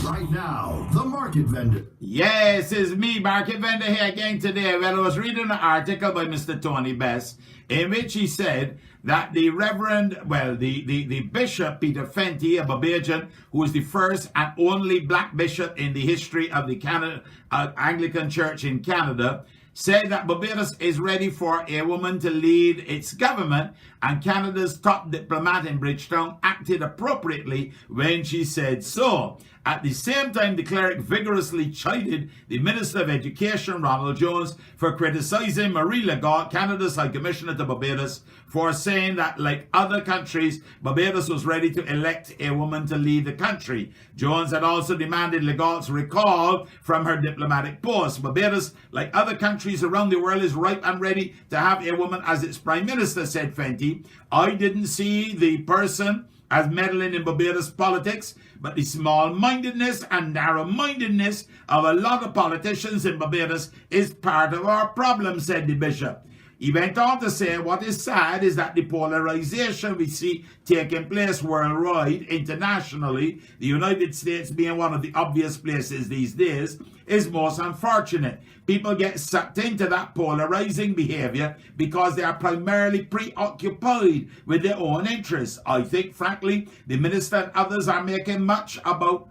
Right now, the Market Vendor. Yes, it's me, Market Vendor, here again today. Well, I was reading an article by Mr. Tony Best in which he said that the the Bishop Peter Fenty, a Barbadian, who was the first and only black bishop in the history of the Anglican Church in Canada, said that Barbados is ready for a woman to lead its government, and Canada's top diplomat in Bridgetown acted appropriately when she said so. At the same time, the cleric vigorously chided the Minister of Education, Ronald Jones, for criticizing Marie Lagarde, Canada's High Commissioner to Barbados, for saying that, like other countries, Barbados was ready to elect a woman to lead the country. Jones had also demanded Lagarde's recall from her diplomatic post. Barbados, like other countries around the world, is ripe and ready to have a woman as its prime minister, said Fenty. I didn't see the person as meddling in Barbados politics, but the small-mindedness and narrow-mindedness of a lot of politicians in Barbados is part of our problem, said the bishop. He went on to say, what is sad is that the polarization we see taking place worldwide, internationally, the United States being one of the obvious places these days, is most unfortunate. People get sucked into that polarizing behavior because they are primarily preoccupied with their own interests. I think, frankly, the minister and others are making much about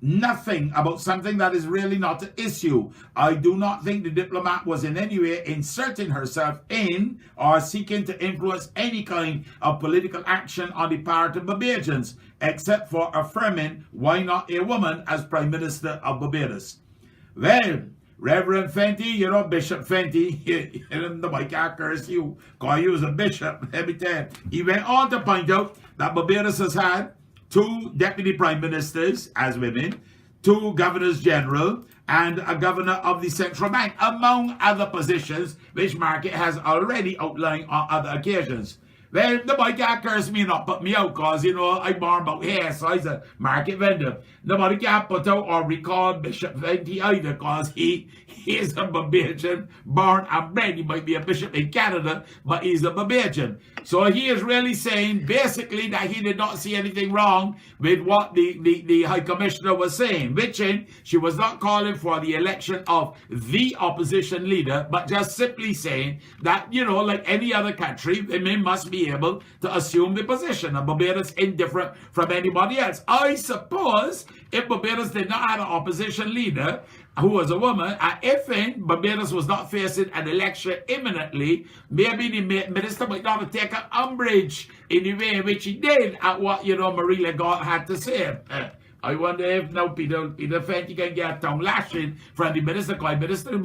nothing about something that is really not an issue. I do not think the diplomat was in any way inserting herself in or seeking to influence any kind of political action on the part of Barbadians, except for affirming why not a woman as Prime Minister of Barbados. Well, Reverend Fenty, Bishop Fenty, nobody can't curse you because he was a bishop, let me tell you. He went on to point out that Barbados has had 2 deputy prime ministers as women, 2 governors general, and a governor of the central bank, among other positions, which Market has already outlined on other occasions. Well, nobody can't curse me and not put me out because, I'm born about hair, so I'm a Market Vendor. Nobody can put out or recall Bishop Fenty either because he is a Barbadian, born and bred. He might be a bishop in Canada, but he's a Barbadian. So he is really saying basically that he did not see anything wrong with what the High Commissioner was saying, which she was not calling for the election of the opposition leader, but just simply saying that, like any other country, women must be able to assume the position of Barbados indifferent from anybody else. I suppose if Barbados did not have an opposition leader who was a woman, and if Barbados was not facing an election imminently, maybe the minister might not have taken umbrage in the way in which he did at what, Marie Lagarde had to say. I wonder if now Peter Fenty can get a tongue lashing from the minister, because minister,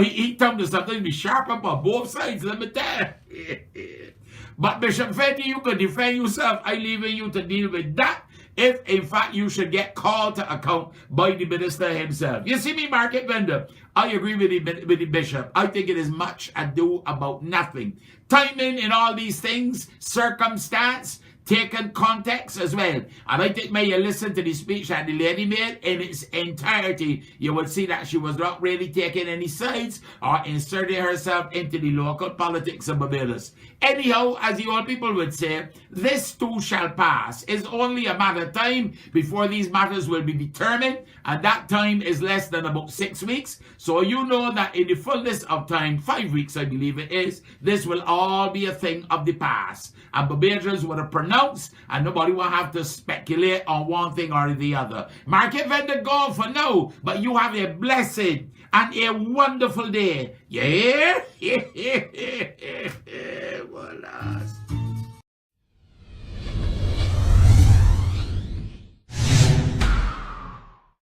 he tongue to something be sharp up on both sides, let me tell you. But Bishop Fenty, you can defend yourself. I'm leaving you to deal with that if, in fact, you should get called to account by the minister himself. You see me, Market Vendor? I agree with the bishop. I think it is much ado about nothing. Timing in all these things, circumstance, taken context as well. And I think when you listen to the speech that the lady made in its entirety, you would see that she was not really taking any sides or inserting herself into the local politics of Barbados. Anyhow, as the old people would say, this too shall pass. It's only a matter of time before these matters will be determined, and that time is less than about 6 weeks. So you know that in the fullness of time, 5 weeks I believe it is, this will all be a thing of the past. And Barbadians would have pronounced, and nobody will have to speculate on one thing or the other. Market Vendor gone for now, but you have a blessed and a wonderful day. Yeah?